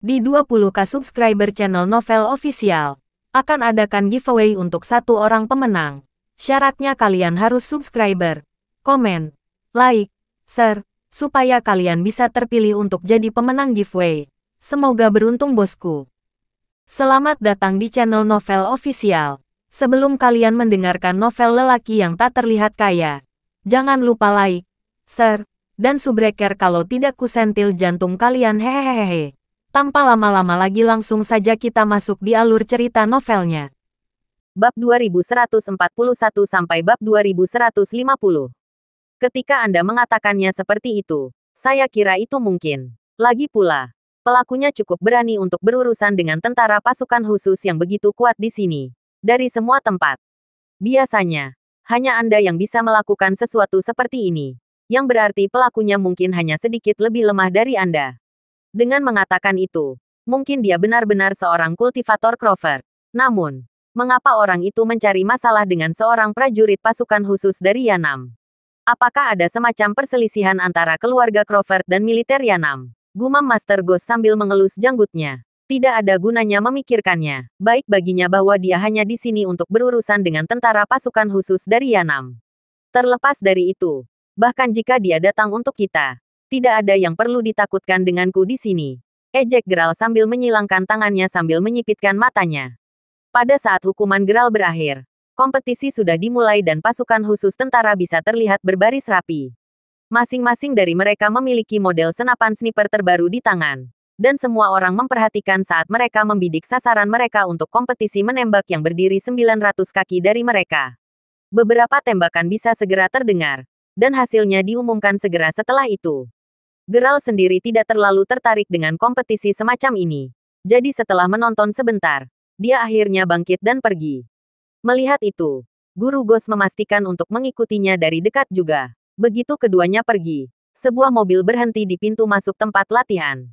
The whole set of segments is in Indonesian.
Di 20k subscriber channel Novel Official, akan adakan giveaway untuk satu orang pemenang. Syaratnya kalian harus subscriber, komen, like, share, supaya kalian bisa terpilih untuk jadi pemenang giveaway. Semoga beruntung bosku. Selamat datang di channel Novel Official. Sebelum kalian mendengarkan novel lelaki yang tak terlihat kaya, jangan lupa like, share, dan subbreaker kalau tidak kusentil jantung kalian hehehehe. Tanpa lama-lama lagi langsung saja kita masuk di alur cerita novelnya. Bab 2141 sampai bab 2150. Ketika Anda mengatakannya seperti itu, saya kira itu mungkin. Lagi pula, pelakunya cukup berani untuk berurusan dengan tentara pasukan khusus yang begitu kuat di sini. Dari semua tempat. Biasanya, hanya Anda yang bisa melakukan sesuatu seperti ini. Yang berarti pelakunya mungkin hanya sedikit lebih lemah dari Anda. Dengan mengatakan itu, mungkin dia benar-benar seorang kultivator Crawford. Namun, mengapa orang itu mencari masalah dengan seorang prajurit pasukan khusus dari Yanam? Apakah ada semacam perselisihan antara keluarga Crawford dan militer Yanam? Gumam Master Ghost sambil mengelus janggutnya. Tidak ada gunanya memikirkannya. Baik baginya bahwa dia hanya di sini untuk berurusan dengan tentara pasukan khusus dari Yanam. Terlepas dari itu, bahkan jika dia datang untuk kita, tidak ada yang perlu ditakutkan denganku di sini. Ejek Geral sambil menyilangkan tangannya sambil menyipitkan matanya. Pada saat hukuman Geral berakhir, kompetisi sudah dimulai dan pasukan khusus tentara bisa terlihat berbaris rapi. Masing-masing dari mereka memiliki model senapan sniper terbaru di tangan. Dan semua orang memperhatikan saat mereka membidik sasaran mereka untuk kompetisi menembak yang berdiri 900 kaki dari mereka. Beberapa tembakan bisa segera terdengar, dan hasilnya diumumkan segera setelah itu. Geral sendiri tidak terlalu tertarik dengan kompetisi semacam ini. Jadi setelah menonton sebentar, dia akhirnya bangkit dan pergi. Melihat itu, Guru Ghost memastikan untuk mengikutinya dari dekat juga. Begitu keduanya pergi, sebuah mobil berhenti di pintu masuk tempat latihan.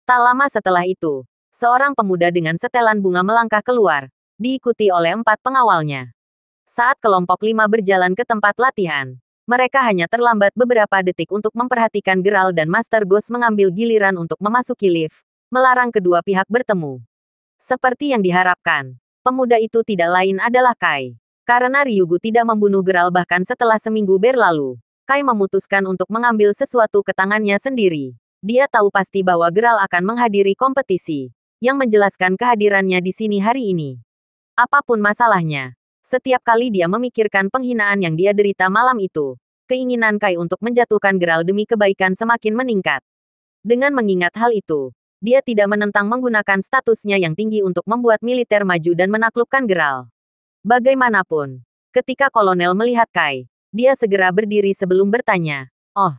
Tak lama setelah itu, seorang pemuda dengan setelan bunga melangkah keluar, diikuti oleh 4 pengawalnya. Saat kelompok 5 berjalan ke tempat latihan, mereka hanya terlambat beberapa detik untuk memperhatikan Geral dan Master Ghost mengambil giliran untuk memasuki lift, melarang kedua pihak bertemu. Seperti yang diharapkan, pemuda itu tidak lain adalah Kai. Karena Ryugu tidak membunuh Geral bahkan setelah seminggu berlalu, Kai memutuskan untuk mengambil sesuatu ke tangannya sendiri. Dia tahu pasti bahwa Geral akan menghadiri kompetisi, yang menjelaskan kehadirannya di sini hari ini. Apapun masalahnya, setiap kali dia memikirkan penghinaan yang dia derita malam itu, keinginan Kai untuk menjatuhkan Geral demi kebaikan semakin meningkat. Dengan mengingat hal itu, dia tidak menentang menggunakan statusnya yang tinggi untuk membuat militer maju dan menaklukkan Geral. Bagaimanapun, ketika kolonel melihat Kai, dia segera berdiri sebelum bertanya, "Oh,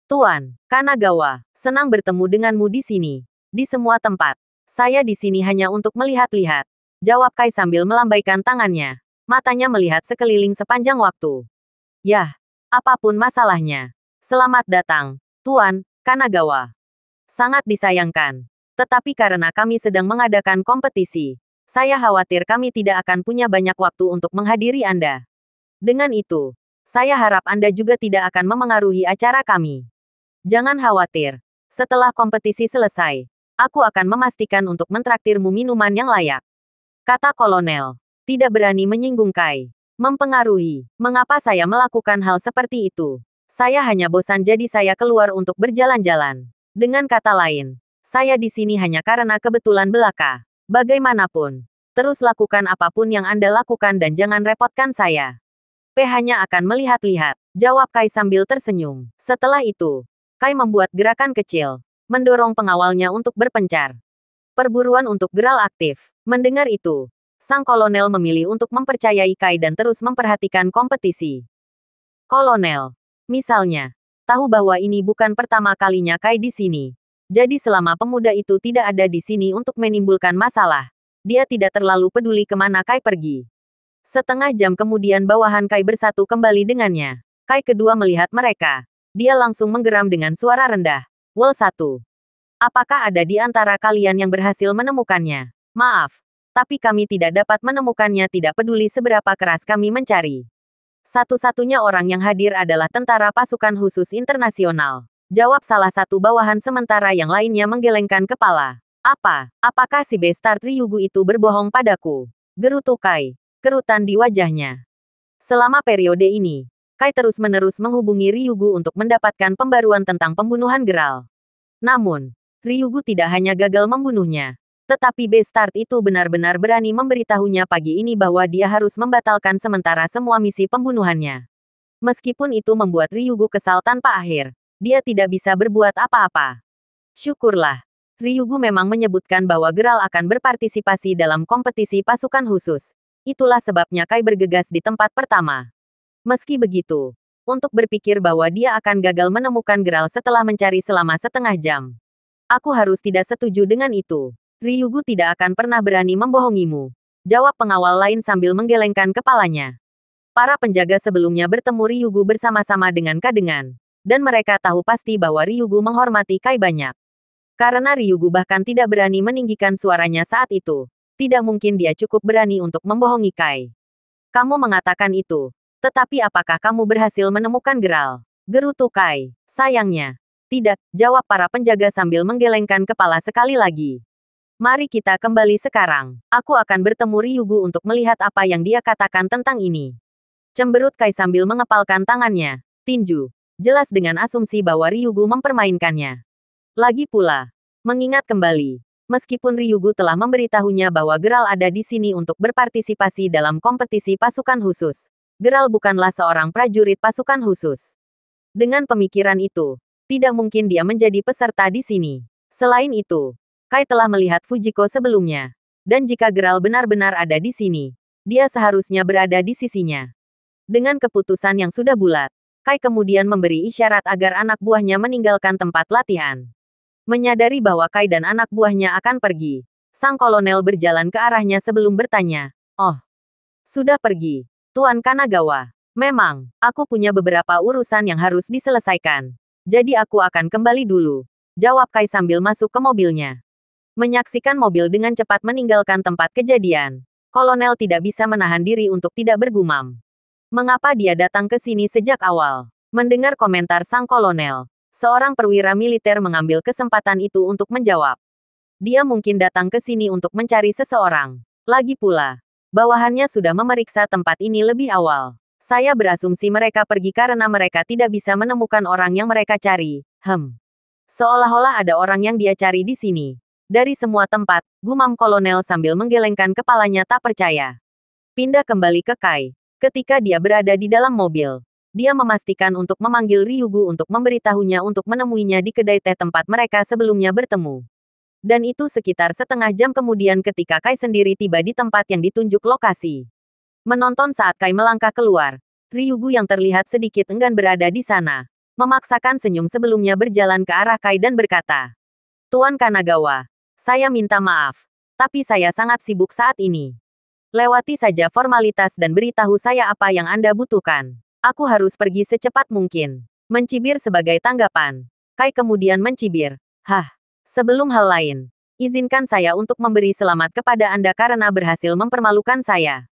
Tuan Kanagawa, senang bertemu denganmu di sini. Di semua tempat, saya di sini hanya untuk melihat-lihat," jawab Kai sambil melambaikan tangannya. Matanya melihat sekeliling sepanjang waktu. "Yah, apapun masalahnya. Selamat datang, Tuan Kanagawa. Sangat disayangkan. Tetapi karena kami sedang mengadakan kompetisi, saya khawatir kami tidak akan punya banyak waktu untuk menghadiri Anda. Dengan itu, saya harap Anda juga tidak akan memengaruhi acara kami. Jangan khawatir. Setelah kompetisi selesai, aku akan memastikan untuk mentraktirmu minuman yang layak," kata kolonel. Tidak berani menyinggung Kai. "Mempengaruhi. Mengapa saya melakukan hal seperti itu? Saya hanya bosan jadi saya keluar untuk berjalan-jalan. Dengan kata lain, saya di sini hanya karena kebetulan belaka. Bagaimanapun, terus lakukan apapun yang Anda lakukan dan jangan repotkan saya. Hanya akan melihat-lihat," jawab Kai sambil tersenyum. Setelah itu, Kai membuat gerakan kecil, mendorong pengawalnya untuk berpencar. Perburuan untuk Geral aktif. Mendengar itu, sang kolonel memilih untuk mempercayai Kai dan terus memperhatikan kompetisi. Kolonel, misalnya, tahu bahwa ini bukan pertama kalinya Kai di sini. Jadi selama pemuda itu tidak ada di sini untuk menimbulkan masalah, dia tidak terlalu peduli kemana Kai pergi. Setengah jam kemudian bawahan Kai bersatu kembali dengannya. Kai kedua melihat mereka. Dia langsung menggeram dengan suara rendah. "Wol 1. Apakah ada di antara kalian yang berhasil menemukannya? Maaf, tapi kami tidak dapat menemukannya, tidak peduli seberapa keras kami mencari." Satu-satunya orang yang hadir adalah tentara pasukan khusus internasional, jawab salah satu bawahan sementara yang lainnya menggelengkan kepala. Apakah si bastard Ryugu itu berbohong padaku? Gerutu Kai. Kerutan di wajahnya. Selama periode ini, Kai terus-menerus menghubungi Ryugu untuk mendapatkan pembaruan tentang pembunuhan Geralt. Namun, Ryugu tidak hanya gagal membunuhnya, tetapi bastard itu benar-benar berani memberitahunya pagi ini bahwa dia harus membatalkan sementara semua misi pembunuhannya. Meskipun itu membuat Ryugu kesal tanpa akhir, dia tidak bisa berbuat apa-apa. Syukurlah, Ryugu memang menyebutkan bahwa Geralt akan berpartisipasi dalam kompetisi pasukan khusus. Itulah sebabnya Kai bergegas di tempat pertama. Meski begitu, untuk berpikir bahwa dia akan gagal menemukan Geralt setelah mencari selama setengah jam. Aku harus tidak setuju dengan itu. Ryugu tidak akan pernah berani membohongimu. Jawab pengawal lain sambil menggelengkan kepalanya. Para penjaga sebelumnya bertemu Ryugu bersama-sama dengan Kadengan. Dan mereka tahu pasti bahwa Ryugu menghormati Kai banyak. Karena Ryugu bahkan tidak berani meninggikan suaranya saat itu. Tidak mungkin dia cukup berani untuk membohongi Kai. Kamu mengatakan itu. Tetapi apakah kamu berhasil menemukan Geralt? Gerutu Kai. Sayangnya. Tidak, jawab para penjaga sambil menggelengkan kepala sekali lagi. Mari kita kembali sekarang. Aku akan bertemu Ryugu untuk melihat apa yang dia katakan tentang ini. Cemberut Kai sambil mengepalkan tangannya. Tinju. Jelas dengan asumsi bahwa Ryugu mempermainkannya. Lagi pula, mengingat kembali, meskipun Ryugu telah memberitahunya bahwa Geralt ada di sini untuk berpartisipasi dalam kompetisi pasukan khusus, Geralt bukanlah seorang prajurit pasukan khusus. Dengan pemikiran itu, tidak mungkin dia menjadi peserta di sini. Selain itu, Kai telah melihat Fujiko sebelumnya, dan jika Geralt benar-benar ada di sini, dia seharusnya berada di sisinya. Dengan keputusan yang sudah bulat, Kai kemudian memberi isyarat agar anak buahnya meninggalkan tempat latihan. Menyadari bahwa Kai dan anak buahnya akan pergi, sang kolonel berjalan ke arahnya sebelum bertanya, "Oh, sudah pergi, Tuan Kanagawa. Memang, aku punya beberapa urusan yang harus diselesaikan. Jadi aku akan kembali dulu," jawab Kai sambil masuk ke mobilnya. Menyaksikan mobil dengan cepat meninggalkan tempat kejadian, kolonel tidak bisa menahan diri untuk tidak bergumam. Mengapa dia datang ke sini sejak awal? Mendengar komentar sang kolonel, seorang perwira militer mengambil kesempatan itu untuk menjawab. Dia mungkin datang ke sini untuk mencari seseorang. Lagi pula, bawahannya sudah memeriksa tempat ini lebih awal. Saya berasumsi mereka pergi karena mereka tidak bisa menemukan orang yang mereka cari. Seolah-olah ada orang yang dia cari di sini. Dari semua tempat, gumam kolonel sambil menggelengkan kepalanya tak percaya. Pindah kembali ke Kai. Ketika dia berada di dalam mobil, dia memastikan untuk memanggil Ryugu untuk memberitahunya untuk menemuinya di kedai teh tempat mereka sebelumnya bertemu. Dan itu sekitar setengah jam kemudian ketika Kai sendiri tiba di tempat yang ditunjuk lokasi. Menonton saat Kai melangkah keluar, Ryugu yang terlihat sedikit enggan berada di sana, memaksakan senyum sebelumnya berjalan ke arah Kai dan berkata, "Tuan Kanagawa, saya minta maaf, tapi saya sangat sibuk saat ini. Lewati saja formalitas dan beritahu saya apa yang Anda butuhkan. Aku harus pergi secepat mungkin." Mencibir sebagai tanggapan, Kai kemudian mencibir, sebelum hal lain, izinkan saya untuk memberi selamat kepada Anda karena berhasil mempermalukan saya."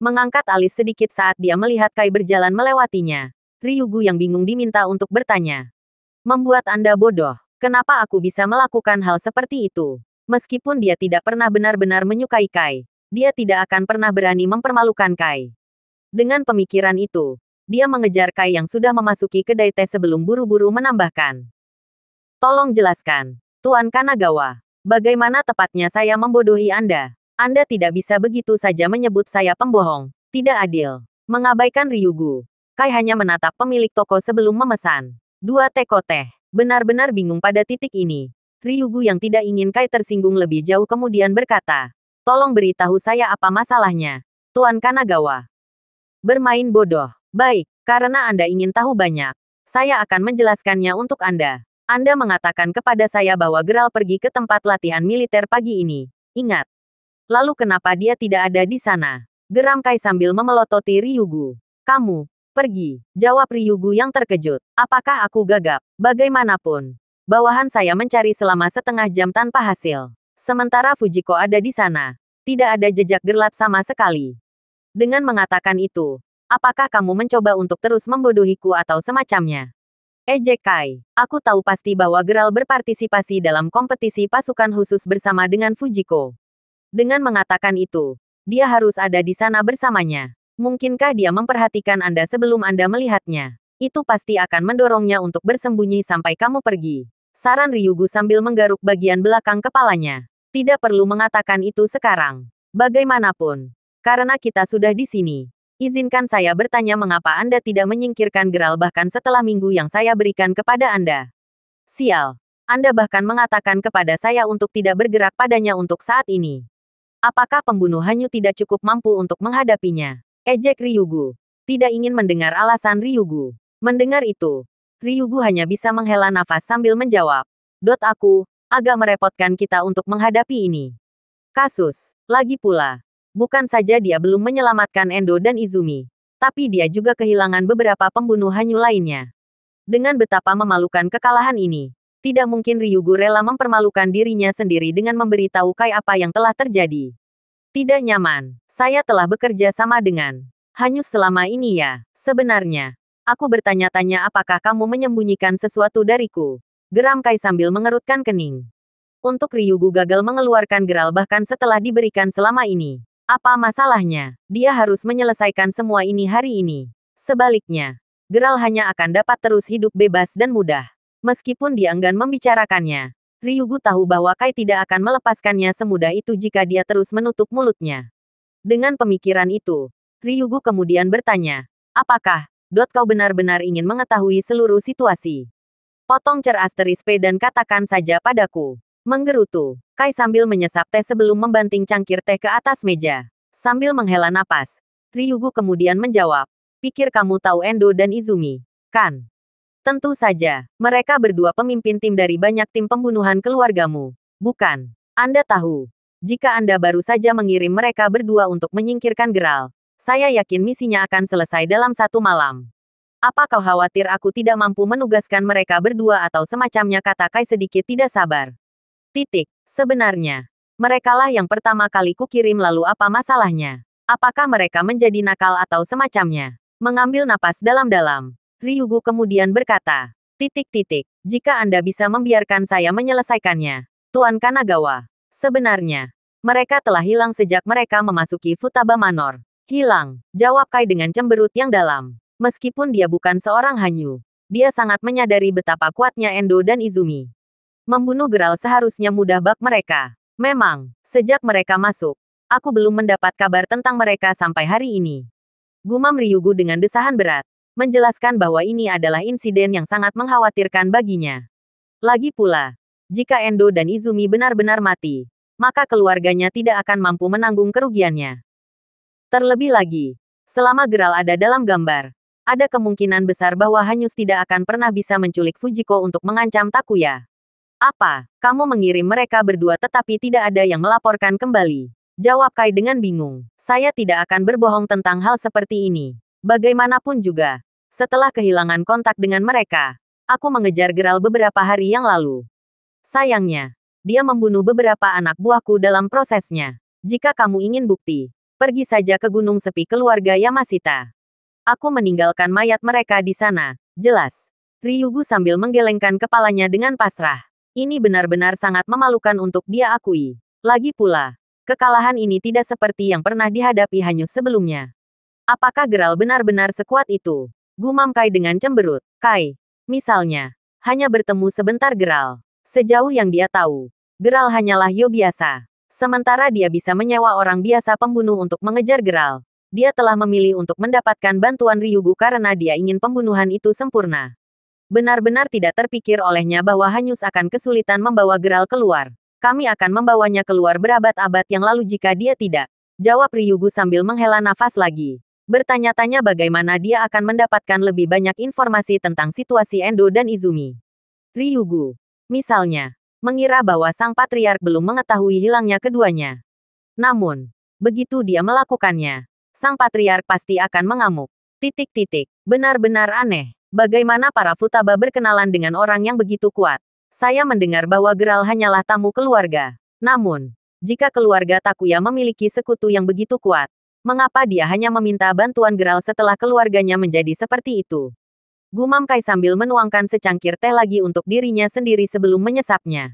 Mengangkat alis sedikit saat dia melihat Kai berjalan melewatinya. Ryugu yang bingung diminta untuk bertanya. "Membuat Anda bodoh, kenapa aku bisa melakukan hal seperti itu?" Meskipun dia tidak pernah benar-benar menyukai Kai, dia tidak akan pernah berani mempermalukan Kai. Dengan pemikiran itu, dia mengejar Kai yang sudah memasuki kedai teh sebelum buru-buru menambahkan. "Tolong jelaskan, Tuan Kanagawa, bagaimana tepatnya saya membodohi Anda? Anda tidak bisa begitu saja menyebut saya pembohong. Tidak adil." Mengabaikan Ryugu, Kai hanya menatap pemilik toko sebelum memesan 2 teko teh. Benar-benar bingung pada titik ini. Ryugu yang tidak ingin Kai tersinggung lebih jauh kemudian berkata, "Tolong beritahu saya apa masalahnya, Tuan Kanagawa." Bermain bodoh. Baik, karena Anda ingin tahu banyak, saya akan menjelaskannya untuk Anda. Anda mengatakan kepada saya bahwa Geralt pergi ke tempat latihan militer pagi ini. Ingat. Lalu kenapa dia tidak ada di sana? Geram Kai sambil memelototi Ryugu. "Kamu pergi," jawab Ryugu yang terkejut. "Apakah aku gagap? Bagaimanapun, bawahan saya mencari selama setengah jam tanpa hasil. Sementara Fujiko ada di sana. Tidak ada jejak Geralt sama sekali. Dengan mengatakan itu, apakah kamu mencoba untuk terus membodohiku atau semacamnya?" Ejek Kai. Aku tahu pasti bahwa Geralt berpartisipasi dalam kompetisi pasukan khusus bersama dengan Fujiko. Dengan mengatakan itu, dia harus ada di sana bersamanya. Mungkinkah dia memperhatikan Anda sebelum Anda melihatnya? Itu pasti akan mendorongnya untuk bersembunyi sampai kamu pergi. Saran Ryugu sambil menggaruk bagian belakang kepalanya. Tidak perlu mengatakan itu sekarang. Bagaimanapun, karena kita sudah di sini. Izinkan saya bertanya mengapa Anda tidak menyingkirkan Geralt bahkan setelah minggu yang saya berikan kepada Anda. Sial. Anda bahkan mengatakan kepada saya untuk tidak bergerak padanya untuk saat ini. Apakah pembunuh Hanyu tidak cukup mampu untuk menghadapinya? Ejek Ryugu. Tidak ingin mendengar alasan Ryugu. Mendengar itu, Ryugu hanya bisa menghela nafas sambil menjawab. Aku, agak merepotkan kita untuk menghadapi ini. Kasus. Lagi pula. Bukan saja dia belum menyelamatkan Endo dan Izumi, tapi dia juga kehilangan beberapa pembunuh Hanyu lainnya. Dengan betapa memalukan kekalahan ini, tidak mungkin Ryugu rela mempermalukan dirinya sendiri dengan memberitahu Kai apa yang telah terjadi. Tidak nyaman. Saya telah bekerja sama dengan Hanyu selama ini ya. Sebenarnya, aku bertanya-tanya apakah kamu menyembunyikan sesuatu dariku. Geram Kai sambil mengerutkan kening. Untuk Ryugu gagal mengeluarkan Geralt bahkan setelah diberikan selama ini. Apa masalahnya? Dia harus menyelesaikan semua ini hari ini. Sebaliknya, Geralt hanya akan dapat terus hidup bebas dan mudah. Meskipun dia enggan membicarakannya, Ryugu tahu bahwa Kai tidak akan melepaskannya semudah itu jika dia terus menutup mulutnya. Dengan pemikiran itu, Ryugu kemudian bertanya, apakah, kau benar-benar ingin mengetahui seluruh situasi? Potong cer asterisk P dan katakan saja padaku. Menggerutu, Kai sambil menyesap teh sebelum membanting cangkir teh ke atas meja. Sambil menghela napas, Ryugu kemudian menjawab, pikir kamu tahu Endo dan Izumi, kan? Tentu saja, mereka berdua pemimpin tim dari banyak tim pembunuhan keluargamu, bukan? Anda tahu, jika Anda baru saja mengirim mereka berdua untuk menyingkirkan Geralt, saya yakin misinya akan selesai dalam satu malam. Apa kau khawatir aku tidak mampu menugaskan mereka berdua atau semacamnya, kata Kai sedikit tidak sabar. Sebenarnya, merekalah yang pertama kali kukirim, lalu apa masalahnya? Apakah mereka menjadi nakal atau semacamnya? Mengambil napas dalam-dalam, Ryugu kemudian berkata, jika Anda bisa membiarkan saya menyelesaikannya, Tuan Kanagawa. Sebenarnya, mereka telah hilang sejak mereka memasuki Futaba Manor. Hilang, jawab Kai dengan cemberut yang dalam. Meskipun dia bukan seorang Hanyu, dia sangat menyadari betapa kuatnya Endo dan Izumi. Membunuh Geralt seharusnya mudah bagi mereka. Memang, sejak mereka masuk, aku belum mendapat kabar tentang mereka sampai hari ini. Gumam Ryugu dengan desahan berat, menjelaskan bahwa ini adalah insiden yang sangat mengkhawatirkan baginya. Lagi pula, jika Endo dan Izumi benar-benar mati, maka keluarganya tidak akan mampu menanggung kerugiannya. Terlebih lagi, selama Geralt ada dalam gambar, ada kemungkinan besar bahwa Hanyus tidak akan pernah bisa menculik Fujiko untuk mengancam Takuya. Apa, kamu mengirim mereka berdua tetapi tidak ada yang melaporkan kembali? Jawab Kai dengan bingung. Saya tidak akan berbohong tentang hal seperti ini. Bagaimanapun juga, setelah kehilangan kontak dengan mereka, aku mengejar Geralt beberapa hari yang lalu. Sayangnya, dia membunuh beberapa anak buahku dalam prosesnya. Jika kamu ingin bukti, pergi saja ke Gunung Sepi keluarga Yamashita. Aku meninggalkan mayat mereka di sana, jelas. Ryugu sambil menggelengkan kepalanya dengan pasrah. Ini benar-benar sangat memalukan untuk dia akui. Lagi pula, kekalahan ini tidak seperti yang pernah dihadapi Hanyus sebelumnya. Apakah Geralt benar-benar sekuat itu? Gumam Kai dengan cemberut. Kai, misalnya, hanya bertemu sebentar Geralt. Sejauh yang dia tahu, Geralt hanyalah Yo biasa. Sementara dia bisa menyewa orang biasa pembunuh untuk mengejar Geralt. Dia telah memilih untuk mendapatkan bantuan Ryugu karena dia ingin pembunuhan itu sempurna. Benar-benar tidak terpikir olehnya bahwa Hanyus akan kesulitan membawa Geralt keluar. Kami akan membawanya keluar berabad-abad yang lalu jika dia tidak. Jawab Ryugu sambil menghela nafas lagi. Bertanya-tanya bagaimana dia akan mendapatkan lebih banyak informasi tentang situasi Endo dan Izumi. Ryugu, misalnya, mengira bahwa sang patriark belum mengetahui hilangnya keduanya. Namun, begitu dia melakukannya, sang patriark pasti akan mengamuk. Benar-benar aneh. Bagaimana para Futaba berkenalan dengan orang yang begitu kuat? Saya mendengar bahwa Geralt hanyalah tamu keluarga. Namun, jika keluarga Takuya memiliki sekutu yang begitu kuat, mengapa dia hanya meminta bantuan Geralt setelah keluarganya menjadi seperti itu? Gumam Kai sambil menuangkan secangkir teh lagi untuk dirinya sendiri sebelum menyesapnya.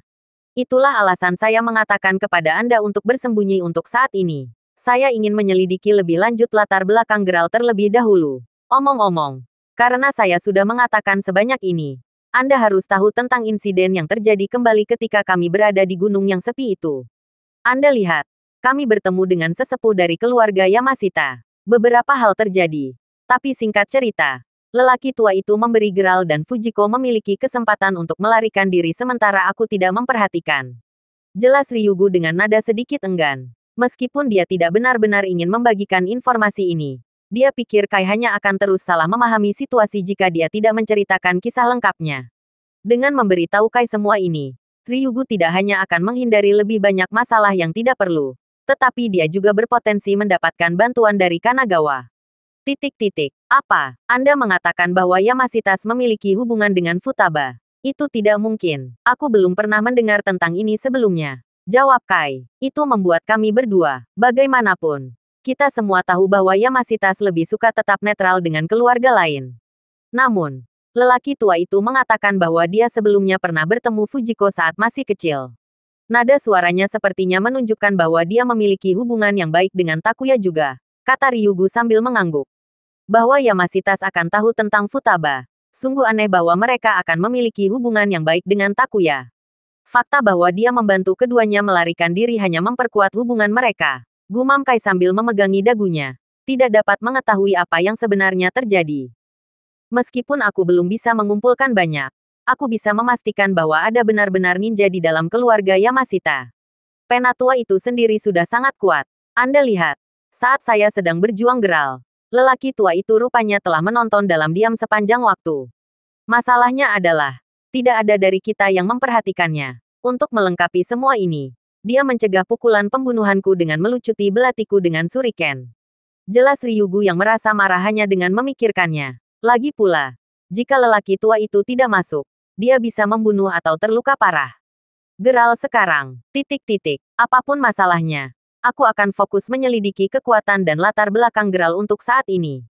Itulah alasan saya mengatakan kepada Anda untuk bersembunyi untuk saat ini. Saya ingin menyelidiki lebih lanjut latar belakang Geralt terlebih dahulu. Omong-omong, karena saya sudah mengatakan sebanyak ini, Anda harus tahu tentang insiden yang terjadi kembali ketika kami berada di gunung yang sepi itu. Anda lihat, kami bertemu dengan sesepuh dari keluarga Yamashita. Beberapa hal terjadi. Tapi singkat cerita, lelaki tua itu memberi Geralt dan Fujiko memiliki kesempatan untuk melarikan diri sementara aku tidak memperhatikan. Jelas Ryugu dengan nada sedikit enggan. Meskipun dia tidak benar-benar ingin membagikan informasi ini, dia pikir Kai hanya akan terus salah memahami situasi jika dia tidak menceritakan kisah lengkapnya. Dengan memberitahu Kai semua ini, Ryugu tidak hanya akan menghindari lebih banyak masalah yang tidak perlu, tetapi dia juga berpotensi mendapatkan bantuan dari Kanagawa. Apa? Anda mengatakan bahwa Yamashita memiliki hubungan dengan Futaba? Itu tidak mungkin. Aku belum pernah mendengar tentang ini sebelumnya. Jawab Kai. Itu membuat kami berdua. Bagaimanapun, kita semua tahu bahwa Yamashita lebih suka tetap netral dengan keluarga lain. Namun, lelaki tua itu mengatakan bahwa dia sebelumnya pernah bertemu Fujiko saat masih kecil. Nada suaranya sepertinya menunjukkan bahwa dia memiliki hubungan yang baik dengan Takuya juga, kata Ryugu sambil mengangguk. Bahwa Yamashita akan tahu tentang Futaba. Sungguh aneh bahwa mereka akan memiliki hubungan yang baik dengan Takuya. Fakta bahwa dia membantu keduanya melarikan diri hanya memperkuat hubungan mereka. Gumam Kai sambil memegangi dagunya. Tidak dapat mengetahui apa yang sebenarnya terjadi. Meskipun aku belum bisa mengumpulkan banyak, aku bisa memastikan bahwa ada benar-benar ninja di dalam keluarga Yamashita. Penatua itu sendiri sudah sangat kuat. Anda lihat, saat saya sedang berjuang Geralt, lelaki tua itu rupanya telah menonton dalam diam sepanjang waktu. Masalahnya adalah, tidak ada dari kita yang memperhatikannya. Untuk melengkapi semua ini, dia mencegah pukulan pembunuhanku dengan melucuti belatiku dengan shuriken. Jelas Ryugu yang merasa marah hanya dengan memikirkannya. Lagi pula, jika lelaki tua itu tidak masuk, dia bisa membunuh atau terluka parah. Geralt sekarang, apapun masalahnya, aku akan fokus menyelidiki kekuatan dan latar belakang Geralt untuk saat ini.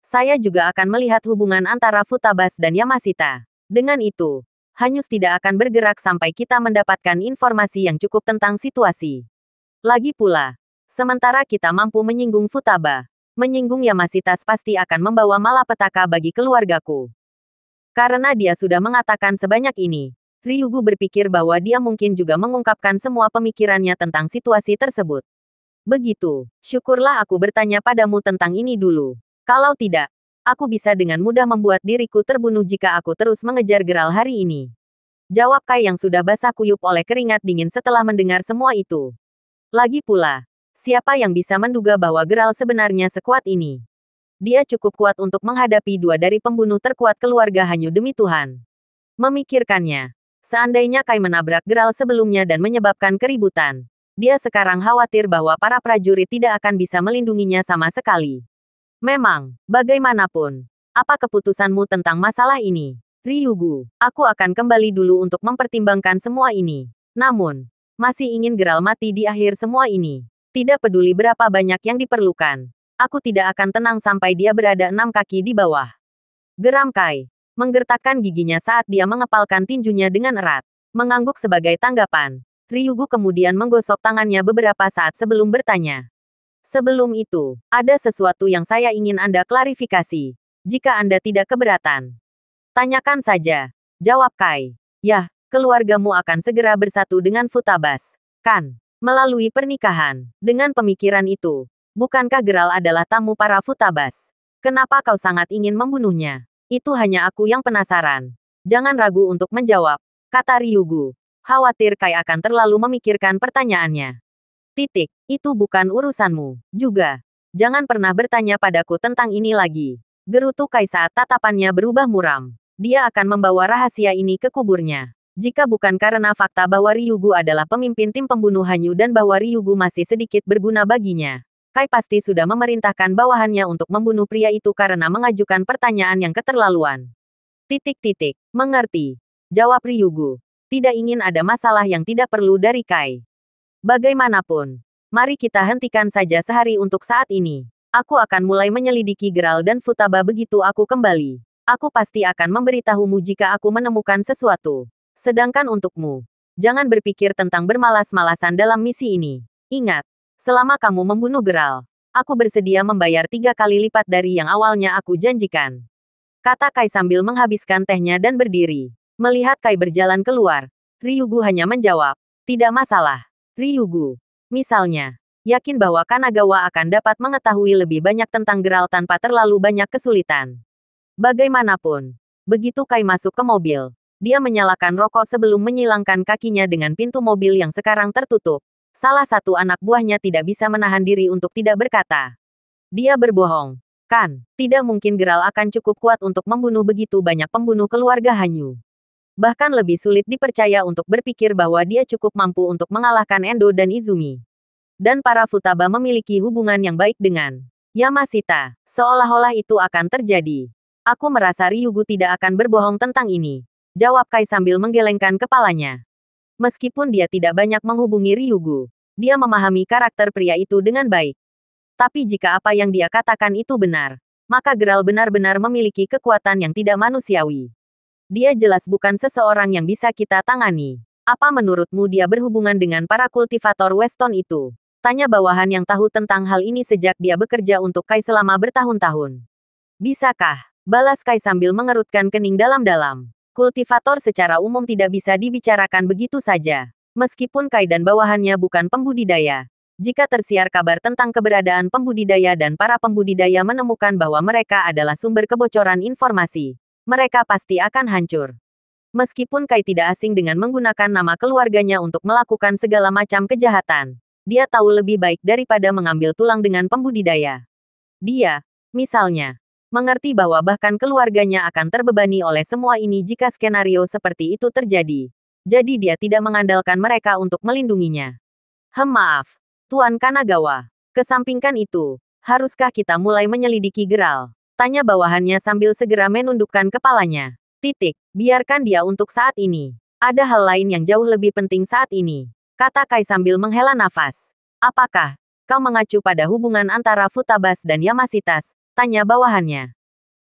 Saya juga akan melihat hubungan antara Futabas dan Yamashita. Dengan itu, Hanyus tidak akan bergerak sampai kita mendapatkan informasi yang cukup tentang situasi. Lagi pula, sementara kita mampu menyinggung Futaba, menyinggung Yamashita pasti akan membawa malapetaka bagi keluargaku. Karena dia sudah mengatakan sebanyak ini, Ryugu berpikir bahwa dia mungkin juga mengungkapkan semua pemikirannya tentang situasi tersebut. Begitu, syukurlah aku bertanya padamu tentang ini dulu. Kalau tidak, aku bisa dengan mudah membuat diriku terbunuh jika aku terus mengejar Geralt hari ini. Jawab Kai yang sudah basah kuyup oleh keringat dingin setelah mendengar semua itu. Lagi pula, siapa yang bisa menduga bahwa Geralt sebenarnya sekuat ini? Dia cukup kuat untuk menghadapi dua dari pembunuh terkuat keluarga Hanyu demi Tuhan. Memikirkannya, seandainya Kai menabrak Geralt sebelumnya dan menyebabkan keributan, dia sekarang khawatir bahwa para prajurit tidak akan bisa melindunginya sama sekali. Memang, bagaimanapun, apa keputusanmu tentang masalah ini? Ryugu, aku akan kembali dulu untuk mempertimbangkan semua ini. Namun, masih ingin Geralt mati di akhir semua ini. Tidak peduli berapa banyak yang diperlukan. Aku tidak akan tenang sampai dia berada 6 kaki di bawah. Geram Kai, menggertakkan giginya saat dia mengepalkan tinjunya dengan erat. Mengangguk sebagai tanggapan, Ryugu kemudian menggosok tangannya beberapa saat sebelum bertanya. Sebelum itu, ada sesuatu yang saya ingin Anda klarifikasi. Jika Anda tidak keberatan, tanyakan saja. Jawab Kai. Yah, keluargamu akan segera bersatu dengan Futabas. Kan? Melalui pernikahan. Dengan pemikiran itu, bukankah Geralt adalah tamu para Futabas? Kenapa kau sangat ingin membunuhnya? Itu hanya aku yang penasaran. Jangan ragu untuk menjawab, kata Ryugu. Khawatir Kai akan terlalu memikirkan pertanyaannya. Itu bukan urusanmu. Juga, jangan pernah bertanya padaku tentang ini lagi. Gerutu Kai saat tatapannya berubah muram. Dia akan membawa rahasia ini ke kuburnya. Jika bukan karena fakta bahwa Ryugu adalah pemimpin tim pembunuh Hanyu dan bahwa Ryugu masih sedikit berguna baginya, Kai pasti sudah memerintahkan bawahannya untuk membunuh pria itu karena mengajukan pertanyaan yang keterlaluan. Mengerti. Jawab Ryugu. Tidak ingin ada masalah yang tidak perlu dari Kai. Bagaimanapun, mari kita hentikan saja sehari untuk saat ini. Aku akan mulai menyelidiki Geralt dan Futaba begitu aku kembali. Aku pasti akan memberitahumu jika aku menemukan sesuatu. Sedangkan untukmu, jangan berpikir tentang bermalas-malasan dalam misi ini. Ingat, selama kamu membunuh Geralt, aku bersedia membayar 3 kali lipat dari yang awalnya aku janjikan. Kata Kai sambil menghabiskan tehnya dan berdiri. Melihat Kai berjalan keluar, Ryugu hanya menjawab, tidak masalah. Ryugu, misalnya, yakin bahwa Kanagawa akan dapat mengetahui lebih banyak tentang Geralt tanpa terlalu banyak kesulitan. Bagaimanapun, begitu Kai masuk ke mobil, dia menyalakan rokok sebelum menyilangkan kakinya dengan pintu mobil yang sekarang tertutup. Salah satu anak buahnya tidak bisa menahan diri untuk tidak berkata. Dia berbohong. Kan, tidak mungkin Geralt akan cukup kuat untuk membunuh begitu banyak pembunuh keluarga Hanyu. Bahkan lebih sulit dipercaya untuk berpikir bahwa dia cukup mampu untuk mengalahkan Endo dan Izumi. Dan para Futaba memiliki hubungan yang baik dengan Yamashita. Seolah-olah itu akan terjadi. Aku merasa Ryugu tidak akan berbohong tentang ini. Jawab Kai sambil menggelengkan kepalanya. Meskipun dia tidak banyak menghubungi Ryugu, dia memahami karakter pria itu dengan baik. Tapi jika apa yang dia katakan itu benar, maka Geralt benar-benar memiliki kekuatan yang tidak manusiawi. Dia jelas bukan seseorang yang bisa kita tangani. Apa menurutmu dia berhubungan dengan para kultivator Weston itu? Tanya bawahan yang tahu tentang hal ini sejak dia bekerja untuk Kai selama bertahun-tahun. Bisakah? Balas Kai sambil mengerutkan kening dalam-dalam. Kultivator secara umum tidak bisa dibicarakan begitu saja. Meskipun Kai dan bawahannya bukan pembudidaya. Jika tersiar kabar tentang keberadaan pembudidaya dan para pembudidaya menemukan bahwa mereka adalah sumber kebocoran informasi, mereka pasti akan hancur. Meskipun Kai tidak asing dengan menggunakan nama keluarganya untuk melakukan segala macam kejahatan, dia tahu lebih baik daripada mengambil tulang dengan pembudidaya. Dia, misalnya, mengerti bahwa bahkan keluarganya akan terbebani oleh semua ini jika skenario seperti itu terjadi. Jadi dia tidak mengandalkan mereka untuk melindunginya. Maaf, Tuan Kanagawa. Kesampingkan itu, haruskah kita mulai menyelidiki Geralt? Tanya bawahannya sambil segera menundukkan kepalanya. Biarkan dia untuk saat ini. Ada hal lain yang jauh lebih penting saat ini. Kata Kai sambil menghela nafas. Apakah kau mengacu pada hubungan antara Futabas dan Yamashitas? Tanya bawahannya.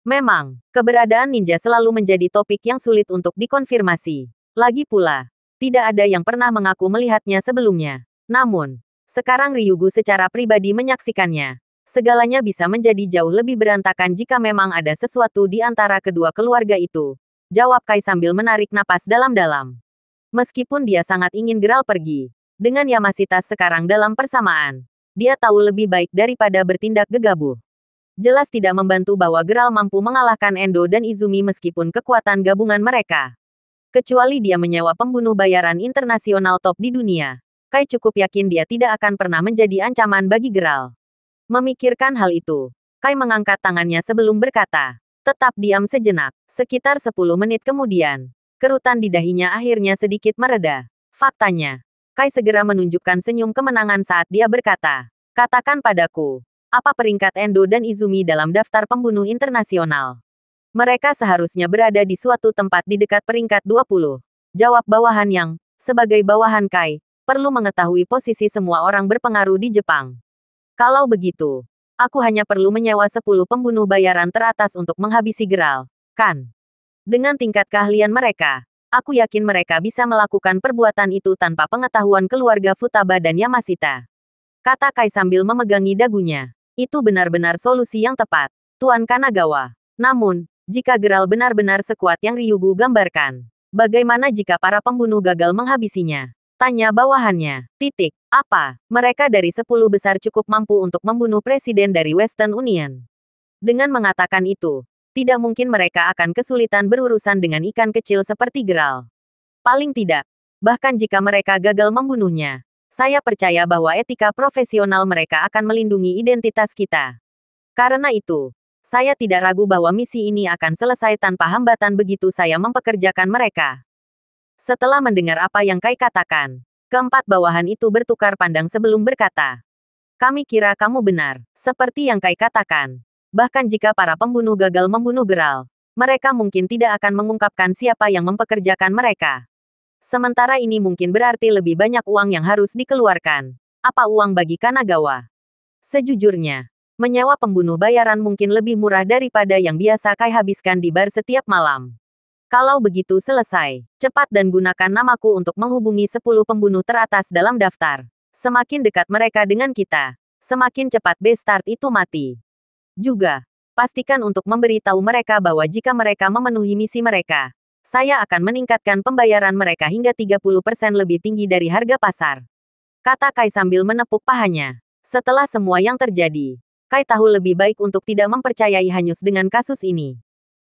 Memang, keberadaan ninja selalu menjadi topik yang sulit untuk dikonfirmasi. Lagi pula, tidak ada yang pernah mengaku melihatnya sebelumnya. Namun, sekarang Ryugu secara pribadi menyaksikannya. Segalanya bisa menjadi jauh lebih berantakan jika memang ada sesuatu di antara kedua keluarga itu. Jawab Kai sambil menarik napas dalam-dalam. Meskipun dia sangat ingin Geralt pergi, dengan Yamashitas sekarang dalam persamaan, dia tahu lebih baik daripada bertindak gegabah. Jelas tidak membantu bahwa Geralt mampu mengalahkan Endo dan Izumi meskipun kekuatan gabungan mereka. Kecuali dia menyewa pembunuh bayaran internasional top di dunia. Kai cukup yakin dia tidak akan pernah menjadi ancaman bagi Geralt. Memikirkan hal itu, Kai mengangkat tangannya sebelum berkata, tetap diam sejenak. Sekitar 10 menit kemudian, kerutan di dahinya akhirnya sedikit mereda. Faktanya, Kai segera menunjukkan senyum kemenangan saat dia berkata, katakan padaku, apa peringkat Endo dan Izumi dalam daftar pembunuh internasional? Mereka seharusnya berada di suatu tempat di dekat peringkat 20. Jawab bawahan yang, sebagai bawahan Kai, perlu mengetahui posisi semua orang berpengaruh di Jepang. Kalau begitu, aku hanya perlu menyewa 10 pembunuh bayaran teratas untuk menghabisi Geralt, kan? Dengan tingkat keahlian mereka, aku yakin mereka bisa melakukan perbuatan itu tanpa pengetahuan keluarga Futaba dan Yamashita. Kata Kai sambil memegangi dagunya. Itu benar-benar solusi yang tepat, Tuan Kanagawa. Namun, jika Geralt benar-benar sekuat yang Ryugu gambarkan, bagaimana jika para pembunuh gagal menghabisinya? Tanya bawahannya. Apa? Mereka dari 10 besar cukup mampu untuk membunuh presiden dari Western Union. Dengan mengatakan itu, tidak mungkin mereka akan kesulitan berurusan dengan ikan kecil seperti Geralt. Paling tidak, bahkan jika mereka gagal membunuhnya, saya percaya bahwa etika profesional mereka akan melindungi identitas kita. Karena itu, saya tidak ragu bahwa misi ini akan selesai tanpa hambatan begitu saya mempekerjakan mereka. Setelah mendengar apa yang Kai katakan, keempat bawahan itu bertukar pandang sebelum berkata, kami kira kamu benar, seperti yang Kai katakan. Bahkan jika para pembunuh gagal membunuh Geralt, mereka mungkin tidak akan mengungkapkan siapa yang mempekerjakan mereka. Sementara ini mungkin berarti lebih banyak uang yang harus dikeluarkan. Apa uang bagi Kanagawa? Sejujurnya, Menyewa pembunuh bayaran mungkin lebih murah daripada yang biasa Kai habiskan di bar setiap malam. Kalau begitu selesai, cepat dan gunakan namaku untuk menghubungi 10 pembunuh teratas dalam daftar. Semakin dekat mereka dengan kita, semakin cepat Bastard itu mati. Juga, pastikan untuk memberitahu mereka bahwa jika mereka memenuhi misi mereka, saya akan meningkatkan pembayaran mereka hingga 30% lebih tinggi dari harga pasar. Kata Kai sambil menepuk pahanya. Setelah semua yang terjadi, Kai tahu lebih baik untuk tidak mempercayai Hanyus dengan kasus ini.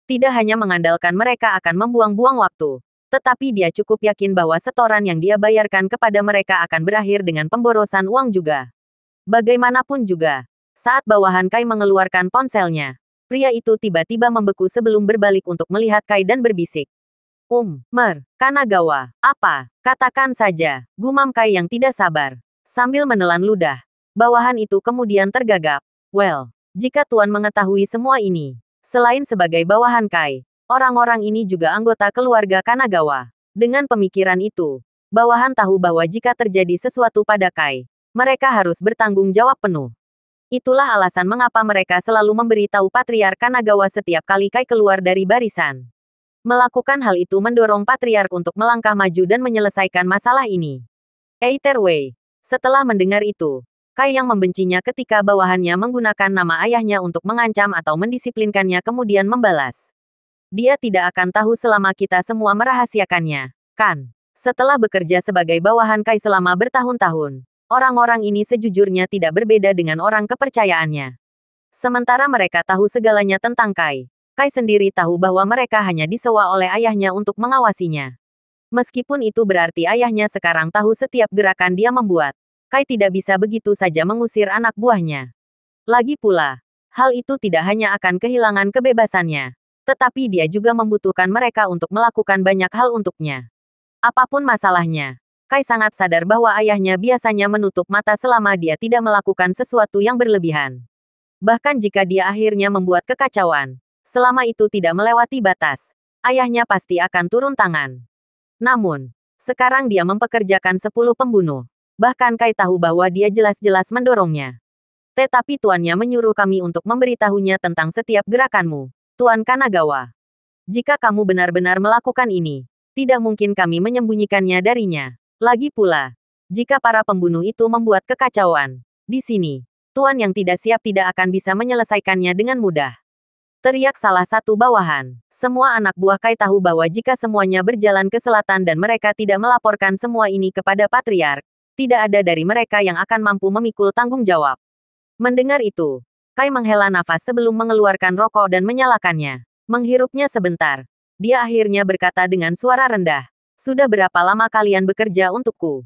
Tidak hanya mengandalkan mereka akan membuang-buang waktu, tetapi dia cukup yakin bahwa setoran yang dia bayarkan kepada mereka akan berakhir dengan pemborosan uang juga. Bagaimanapun juga, saat bawahan Kai mengeluarkan ponselnya, pria itu tiba-tiba membeku sebelum berbalik untuk melihat Kai dan berbisik. Kanagawa, apa? Katakan saja, gumam Kai yang tidak sabar. Sambil menelan ludah, bawahan itu kemudian tergagap. Well, jika Tuan mengetahui semua ini, selain sebagai bawahan Kai, orang-orang ini juga anggota keluarga Kanagawa. Dengan pemikiran itu, bawahan tahu bahwa jika terjadi sesuatu pada Kai, mereka harus bertanggung jawab penuh. Itulah alasan mengapa mereka selalu memberitahu Patriark Kanagawa setiap kali Kai keluar dari barisan. Melakukan hal itu mendorong Patriark untuk melangkah maju dan menyelesaikan masalah ini. Either way, setelah mendengar itu, Kai yang membencinya ketika bawahannya menggunakan nama ayahnya untuk mengancam atau mendisiplinkannya kemudian membalas. Dia tidak akan tahu selama kita semua merahasiakannya, kan? Setelah bekerja sebagai bawahan Kai selama bertahun-tahun, orang-orang ini sejujurnya tidak berbeda dengan orang kepercayaannya. Sementara mereka tahu segalanya tentang Kai, Kai sendiri tahu bahwa mereka hanya disewa oleh ayahnya untuk mengawasinya. Meskipun itu berarti ayahnya sekarang tahu setiap gerakan dia membuat, Kai tidak bisa begitu saja mengusir anak buahnya. Lagi pula, hal itu tidak hanya akan kehilangan kebebasannya, tetapi dia juga membutuhkan mereka untuk melakukan banyak hal untuknya. Apapun masalahnya, Kai sangat sadar bahwa ayahnya biasanya menutup mata selama dia tidak melakukan sesuatu yang berlebihan. Bahkan jika dia akhirnya membuat kekacauan, selama itu tidak melewati batas, ayahnya pasti akan turun tangan. Namun, sekarang dia mempekerjakan 10 pembunuh. Bahkan Kai tahu bahwa dia jelas-jelas mendorongnya. Tetapi tuannya menyuruh kami untuk memberitahunya tentang setiap gerakanmu, Tuan Kanagawa. Jika kamu benar-benar melakukan ini, tidak mungkin kami menyembunyikannya darinya. Lagi pula, jika para pembunuh itu membuat kekacauan, di sini, Tuan yang tidak siap tidak akan bisa menyelesaikannya dengan mudah. Teriak salah satu bawahan. Semua anak buah Kai tahu bahwa jika semuanya berjalan ke selatan dan mereka tidak melaporkan semua ini kepada Patriark, tidak ada dari mereka yang akan mampu memikul tanggung jawab. Mendengar itu, Kai menghela nafas sebelum mengeluarkan rokok dan menyalakannya. Menghirupnya sebentar. Dia akhirnya berkata dengan suara rendah, "Sudah berapa lama kalian bekerja untukku?"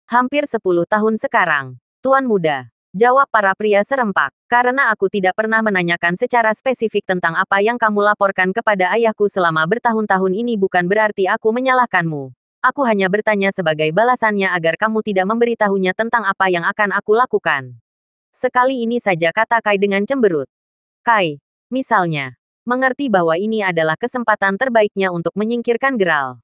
"Hampir 10 tahun sekarang, Tuan Muda," jawab para pria serempak. "Karena aku tidak pernah menanyakan secara spesifik tentang apa yang kamu laporkan kepada ayahku selama bertahun-tahun ini bukan berarti aku menyalahkanmu. Aku hanya bertanya sebagai balasannya agar kamu tidak memberitahunya tentang apa yang akan aku lakukan." Sekali ini saja, kata Kai dengan cemberut. Kai, misalnya, mengerti bahwa ini adalah kesempatan terbaiknya untuk menyingkirkan Geralt.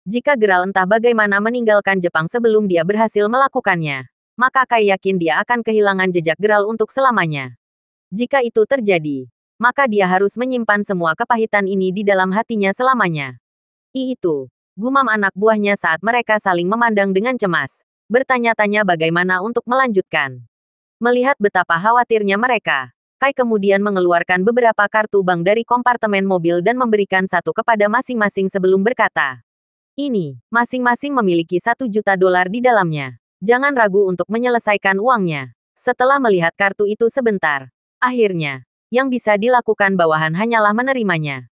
Jika Geralt entah bagaimana meninggalkan Jepang sebelum dia berhasil melakukannya, maka Kai yakin dia akan kehilangan jejak Geralt untuk selamanya. Jika itu terjadi, maka dia harus menyimpan semua kepahitan ini di dalam hatinya selamanya. Itu, gumam anak buahnya saat mereka saling memandang dengan cemas, bertanya-tanya bagaimana untuk melanjutkan. Melihat betapa khawatirnya mereka, Kai kemudian mengeluarkan beberapa kartu bank dari kompartemen mobil dan memberikan satu kepada masing-masing sebelum berkata, "Ini, masing-masing memiliki $1 juta di dalamnya. Jangan ragu untuk menyelesaikan uangnya." Setelah melihat kartu itu sebentar, akhirnya, yang bisa dilakukan bawahan hanyalah menerimanya.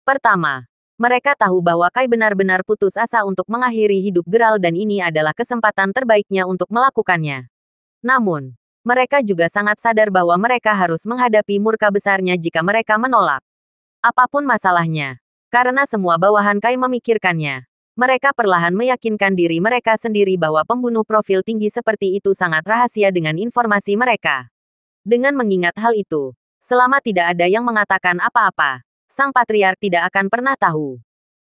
Pertama, mereka tahu bahwa Kai benar-benar putus asa untuk mengakhiri hidup Geralt dan ini adalah kesempatan terbaiknya untuk melakukannya. Namun, mereka juga sangat sadar bahwa mereka harus menghadapi murka besarnya jika mereka menolak. Apapun masalahnya, karena semua bawahan Kai memikirkannya, mereka perlahan meyakinkan diri mereka sendiri bahwa pembunuh profil tinggi seperti itu sangat rahasia dengan informasi mereka. Dengan mengingat hal itu, selama tidak ada yang mengatakan apa-apa, sang patriark tidak akan pernah tahu.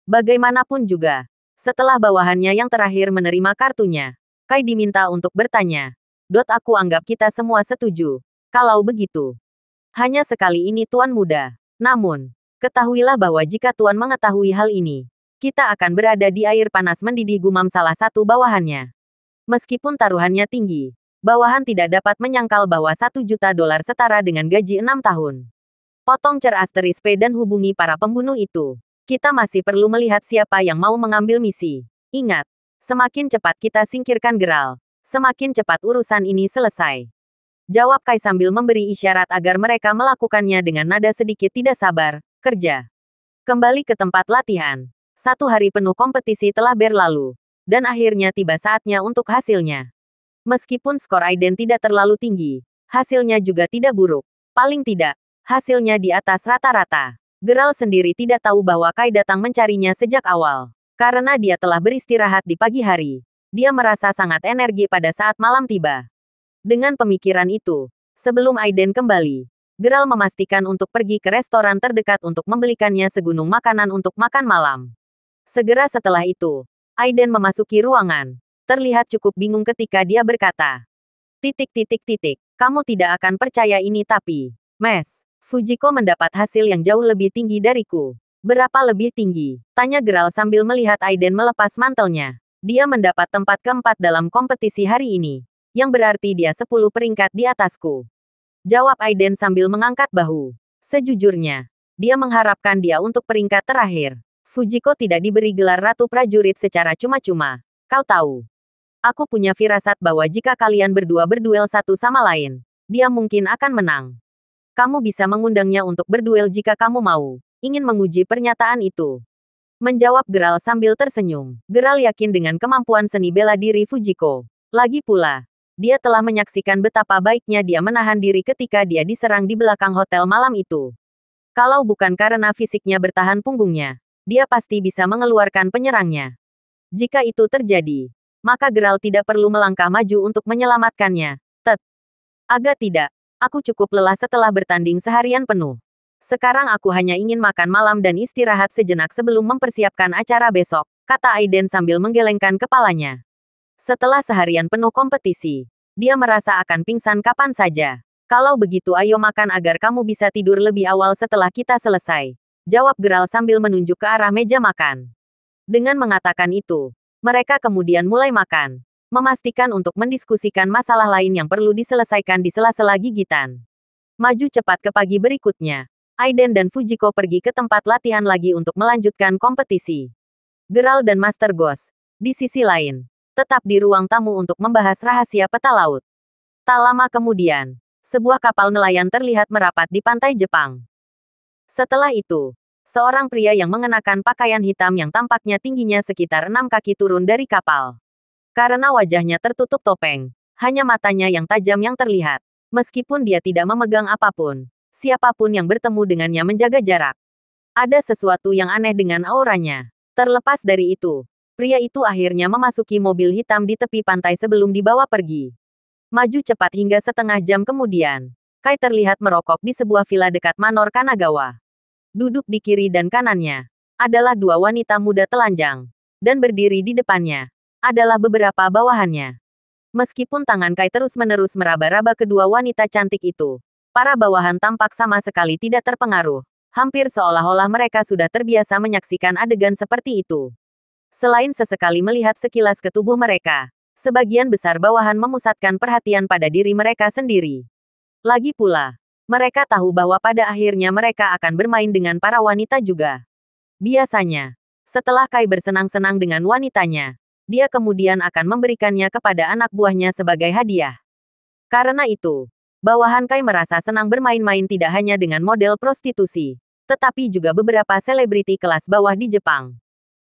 Bagaimanapun juga, setelah bawahannya yang terakhir menerima kartunya, Kai diminta untuk bertanya. "Aku anggap kita semua setuju. Kalau begitu, Hanya sekali ini Tuan Muda. Namun, ketahuilah bahwa jika Tuan mengetahui hal ini, kita akan berada di air panas mendidih, gumam salah satu bawahannya. Meskipun taruhannya tinggi, bawahan tidak dapat menyangkal bahwa $1 juta setara dengan gaji 6 tahun. Potong cer asterisk P dan hubungi para pembunuh itu. Kita masih perlu melihat siapa yang mau mengambil misi. Ingat, semakin cepat kita singkirkan Geralt, semakin cepat urusan ini selesai. Jawab Kai sambil memberi isyarat agar mereka melakukannya dengan nada sedikit tidak sabar. Kerja. Kembali ke tempat latihan. 1 hari penuh kompetisi telah berlalu. Dan akhirnya tiba saatnya untuk hasilnya. Meskipun skor Aiden tidak terlalu tinggi, hasilnya juga tidak buruk. Paling tidak, hasilnya di atas rata-rata. Geralt sendiri tidak tahu bahwa Kai datang mencarinya sejak awal. Karena dia telah beristirahat di pagi hari. Dia merasa sangat energi pada saat malam tiba. Dengan pemikiran itu, sebelum Aiden kembali, Geralt memastikan untuk pergi ke restoran terdekat untuk membelikannya segunung makanan untuk makan malam. Segera setelah itu, Aiden memasuki ruangan. Terlihat cukup bingung ketika dia berkata, Kamu tidak akan percaya ini tapi, Mes, Fujiko mendapat hasil yang jauh lebih tinggi dariku. Berapa lebih tinggi? Tanya Geralt sambil melihat Aiden melepas mantelnya. Dia mendapat tempat keempat dalam kompetisi hari ini, yang berarti dia 10 peringkat di atasku. Jawab Aiden sambil mengangkat bahu. Sejujurnya, dia mengharapkan dia untuk peringkat terakhir. Fujiko tidak diberi gelar Ratu Prajurit secara cuma-cuma. Kau tahu. Aku punya firasat bahwa jika kalian berdua berduel satu sama lain, dia mungkin akan menang. Kamu bisa mengundangnya untuk berduel jika kamu mau. Ingin menguji pernyataan itu. Menjawab Geralt sambil tersenyum. Geralt yakin dengan kemampuan seni bela diri Fujiko. Lagi pula, dia telah menyaksikan betapa baiknya dia menahan diri ketika dia diserang di belakang hotel malam itu. Kalau bukan karena fisiknya bertahan punggungnya, dia pasti bisa mengeluarkan penyerangnya. Jika itu terjadi, maka Geralt tidak perlu melangkah maju untuk menyelamatkannya. Agak tidak. Aku cukup lelah setelah bertanding seharian penuh. Sekarang aku hanya ingin makan malam dan istirahat sejenak sebelum mempersiapkan acara besok, kata Aiden sambil menggelengkan kepalanya. Setelah seharian penuh kompetisi, dia merasa akan pingsan kapan saja. Kalau begitu ayo makan agar kamu bisa tidur lebih awal setelah kita selesai. Jawab Geralt sambil menunjuk ke arah meja makan. Dengan mengatakan itu, mereka kemudian mulai makan. Memastikan untuk mendiskusikan masalah lain yang perlu diselesaikan di sela-sela gigitan. Maju cepat ke pagi berikutnya. Aiden dan Fujiko pergi ke tempat latihan lagi untuk melanjutkan kompetisi. Geralt dan Master Ghost, di sisi lain, tetap di ruang tamu untuk membahas rahasia peta laut. Tak lama kemudian, sebuah kapal nelayan terlihat merapat di pantai Jepang. Setelah itu, seorang pria yang mengenakan pakaian hitam yang tampaknya tingginya sekitar 6 kaki turun dari kapal. Karena wajahnya tertutup topeng, hanya matanya yang tajam yang terlihat. Meskipun dia tidak memegang apapun, siapapun yang bertemu dengannya menjaga jarak. Ada sesuatu yang aneh dengan auranya. Terlepas dari itu, pria itu akhirnya memasuki mobil hitam di tepi pantai sebelum dibawa pergi. Maju cepat hingga setengah jam kemudian, Kai terlihat merokok di sebuah villa dekat Manor Kanagawa. Duduk di kiri dan kanannya adalah 2 wanita muda telanjang, dan berdiri di depannya adalah beberapa bawahannya. Meskipun tangan Kai terus-menerus meraba-raba kedua wanita cantik itu, para bawahan tampak sama sekali tidak terpengaruh. Hampir seolah-olah mereka sudah terbiasa menyaksikan adegan seperti itu. Selain sesekali melihat sekilas ke tubuh mereka, sebagian besar bawahan memusatkan perhatian pada diri mereka sendiri. Lagi pula, mereka tahu bahwa pada akhirnya mereka akan bermain dengan para wanita juga. Biasanya, setelah Kai bersenang-senang dengan wanitanya, dia kemudian akan memberikannya kepada anak buahnya sebagai hadiah. Karena itu, bawahan Kai merasa senang bermain-main tidak hanya dengan model prostitusi, tetapi juga beberapa selebriti kelas bawah di Jepang.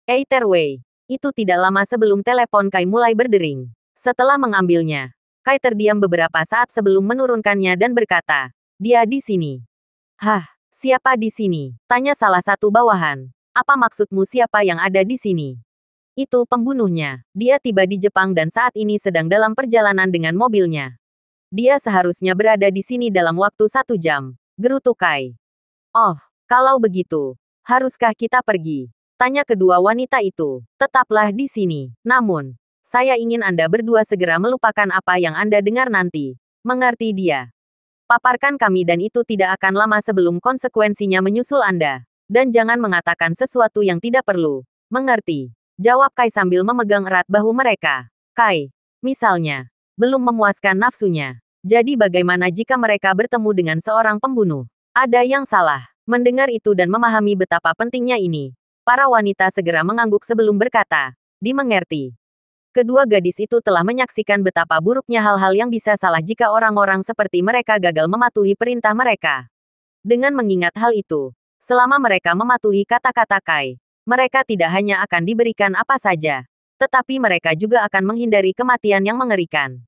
Wei, itu tidak lama sebelum telepon Kai mulai berdering. Setelah mengambilnya, Kai terdiam beberapa saat sebelum menurunkannya dan berkata, dia di sini. Hah, siapa di sini? Tanya salah satu bawahan. Apa maksudmu siapa yang ada di sini? Itu pembunuhnya. Dia tiba di Jepang dan saat ini sedang dalam perjalanan dengan mobilnya. Dia seharusnya berada di sini dalam waktu 1 jam. Gerutu Kai. Oh, kalau begitu, haruskah kita pergi? Tanya kedua wanita itu. Tetaplah di sini. Namun, saya ingin Anda berdua segera melupakan apa yang Anda dengar nanti. Mengerti dia? Paparkan kami dan itu tidak akan lama sebelum konsekuensinya menyusul Anda. Dan jangan mengatakan sesuatu yang tidak perlu. Mengerti? Jawab Kai sambil memegang erat bahu mereka. Kai, misalnya, belum memuaskan nafsunya. Jadi bagaimana jika mereka bertemu dengan seorang pembunuh? Ada yang salah. Mendengar itu dan memahami betapa pentingnya ini, para wanita segera mengangguk sebelum berkata, dimengerti. Kedua gadis itu telah menyaksikan betapa buruknya hal-hal yang bisa salah jika orang-orang seperti mereka gagal mematuhi perintah mereka. Dengan mengingat hal itu, selama mereka mematuhi kata-kata Kai, mereka tidak hanya akan diberikan apa saja, tetapi mereka juga akan menghindari kematian yang mengerikan.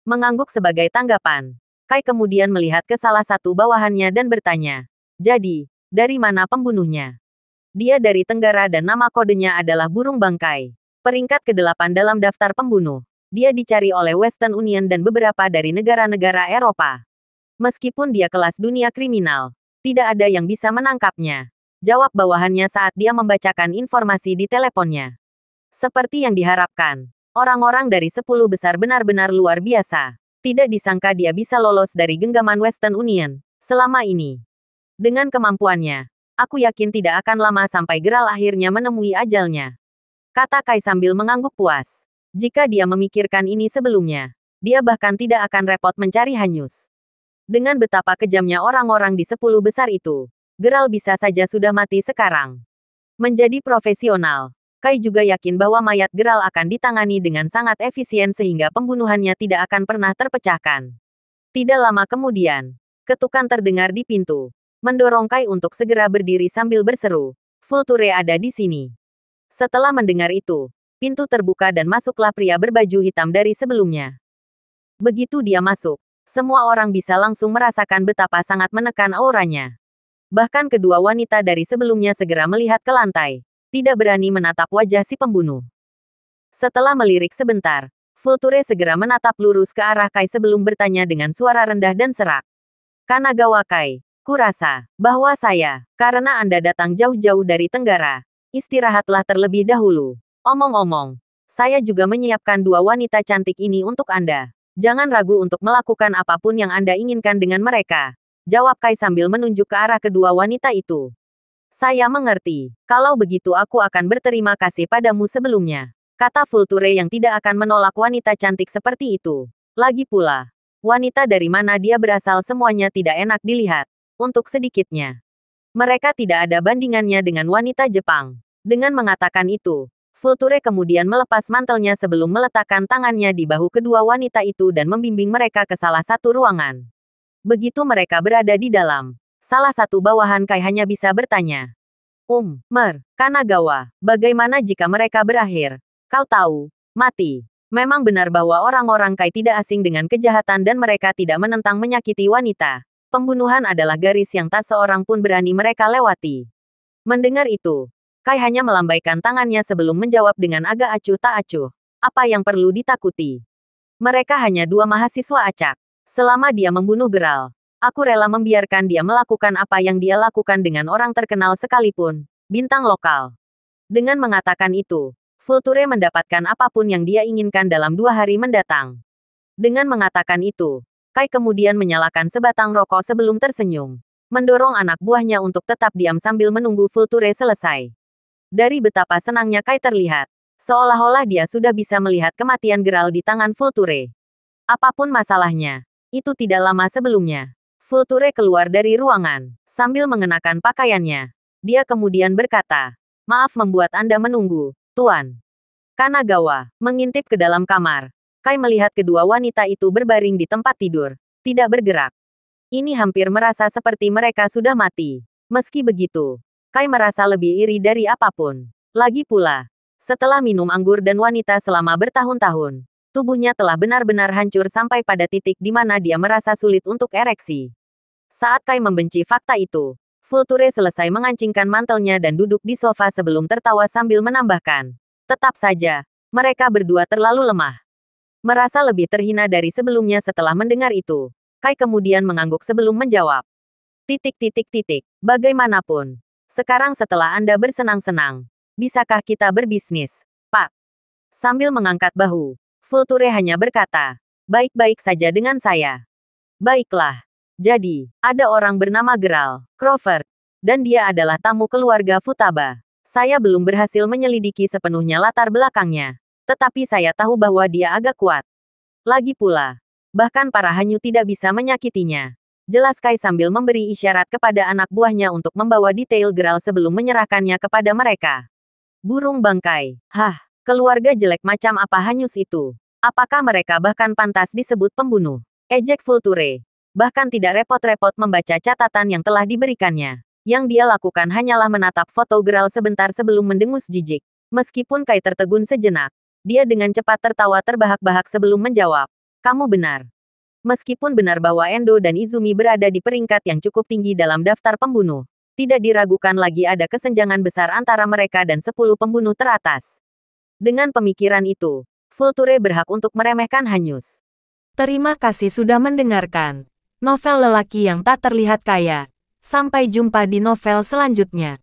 Mengangguk sebagai tanggapan, Kai kemudian melihat ke salah satu bawahannya dan bertanya, jadi, dari mana pembunuhnya? Dia dari Tenggara dan nama kodenya adalah Burung Bangkai. Peringkat ke-8 dalam daftar pembunuh. Dia dicari oleh Western Union dan beberapa dari negara-negara Eropa. Meskipun dia kelas dunia kriminal, tidak ada yang bisa menangkapnya. Jawab bawahannya saat dia membacakan informasi di teleponnya. Seperti yang diharapkan, orang-orang dari 10 besar benar-benar luar biasa. Tidak disangka dia bisa lolos dari genggaman Western Union selama ini. Dengan kemampuannya, aku yakin tidak akan lama sampai Geralt akhirnya menemui ajalnya. Kata Kai sambil mengangguk puas. Jika dia memikirkan ini sebelumnya, dia bahkan tidak akan repot mencari Hanyus. Dengan betapa kejamnya orang-orang di 10 besar itu, Geralt bisa saja sudah mati sekarang. Menjadi profesional, Kai juga yakin bahwa mayat Geralt akan ditangani dengan sangat efisien sehingga pembunuhannya tidak akan pernah terpecahkan. Tidak lama kemudian, ketukan terdengar di pintu, mendorong Kai untuk segera berdiri sambil berseru, Vulture ada di sini. Setelah mendengar itu, pintu terbuka dan masuklah pria berbaju hitam dari sebelumnya. Begitu dia masuk, semua orang bisa langsung merasakan betapa sangat menekan auranya. Bahkan kedua wanita dari sebelumnya segera melihat ke lantai, tidak berani menatap wajah si pembunuh. Setelah melirik sebentar, Vulture segera menatap lurus ke arah Kai sebelum bertanya dengan suara rendah dan serak. Kanagawa Kai, kurasa bahwa saya, karena Anda datang jauh-jauh dari Tenggara, istirahatlah terlebih dahulu. Omong-omong, saya juga menyiapkan 2 wanita cantik ini untuk Anda. Jangan ragu untuk melakukan apapun yang Anda inginkan dengan mereka. Jawab Kai sambil menunjuk ke arah kedua wanita itu. Saya mengerti. Kalau begitu aku akan berterima kasih padamu sebelumnya. Kata Vulture yang tidak akan menolak wanita cantik seperti itu. Lagi pula, wanita dari mana dia berasal semuanya tidak enak dilihat. Untuk sedikitnya, mereka tidak ada bandingannya dengan wanita Jepang. Dengan mengatakan itu, Vulture kemudian melepas mantelnya sebelum meletakkan tangannya di bahu kedua wanita itu dan membimbing mereka ke salah satu ruangan. Begitu mereka berada di dalam, salah satu bawahan Kai hanya bisa bertanya. Kanagawa, bagaimana jika mereka berakhir? Kau tahu, mati. Memang benar bahwa orang-orang Kai tidak asing dengan kejahatan dan mereka tidak menentang menyakiti wanita. Pembunuhan adalah garis yang tak seorang pun berani mereka lewati. Mendengar itu, Kai hanya melambaikan tangannya sebelum menjawab dengan agak acuh tak acuh. Apa yang perlu ditakuti? Mereka hanya 2 mahasiswa acak. Selama dia membunuh Geralt, aku rela membiarkan dia melakukan apa yang dia lakukan dengan orang terkenal sekalipun, bintang lokal. Dengan mengatakan itu, Vulture mendapatkan apapun yang dia inginkan dalam 2 hari mendatang. Dengan mengatakan itu, Kai kemudian menyalakan sebatang rokok sebelum tersenyum, mendorong anak buahnya untuk tetap diam sambil menunggu Vulture selesai. Dari betapa senangnya Kai terlihat, seolah-olah dia sudah bisa melihat kematian Geralt di tangan Vulture. Apapun masalahnya, itu tidak lama sebelumnya. Vulture keluar dari ruangan, sambil mengenakan pakaiannya. Dia kemudian berkata, maaf membuat Anda menunggu, Tuan. Kanagawa mengintip ke dalam kamar. Kai melihat kedua wanita itu berbaring di tempat tidur, tidak bergerak. Ini hampir merasa seperti mereka sudah mati. Meski begitu, Kai merasa lebih iri dari apapun. Lagi pula, setelah minum anggur dan wanita selama bertahun-tahun, tubuhnya telah benar-benar hancur sampai pada titik di mana dia merasa sulit untuk ereksi. Saat Kai membenci fakta itu, Vulture selesai mengancingkan mantelnya dan duduk di sofa sebelum tertawa sambil menambahkan, tetap saja, mereka berdua terlalu lemah. Merasa lebih terhina dari sebelumnya setelah mendengar itu, Kai kemudian mengangguk sebelum menjawab. Bagaimanapun, sekarang setelah Anda bersenang-senang, bisakah kita berbisnis, Pak? Sambil mengangkat bahu, Vulture hanya berkata, baik-baik saja dengan saya. Baiklah. Jadi, ada orang bernama Geralt Crawford, dan dia adalah tamu keluarga Futaba. Saya belum berhasil menyelidiki sepenuhnya latar belakangnya, tetapi saya tahu bahwa dia agak kuat. Lagi pula, bahkan para Hanyu tidak bisa menyakitinya. Jelas Kai sambil memberi isyarat kepada anak buahnya untuk membawa detail Geralt sebelum menyerahkannya kepada mereka. Burung bangkai. Hah, keluarga jelek macam apa Hanyus itu? Apakah mereka bahkan pantas disebut pembunuh? Ejek Vulture. Bahkan tidak repot-repot membaca catatan yang telah diberikannya. Yang dia lakukan hanyalah menatap foto Geralt sebentar sebelum mendengus jijik. Meskipun Kai tertegun sejenak, dia dengan cepat tertawa terbahak-bahak sebelum menjawab. Kamu benar. Meskipun benar bahwa Endo dan Izumi berada di peringkat yang cukup tinggi dalam daftar pembunuh, tidak diragukan lagi ada kesenjangan besar antara mereka dan 10 pembunuh teratas. Dengan pemikiran itu, Vulture berhak untuk meremehkan Hanyus. Terima kasih sudah mendengarkan novel lelaki yang tak terlihat kaya. Sampai jumpa di novel selanjutnya.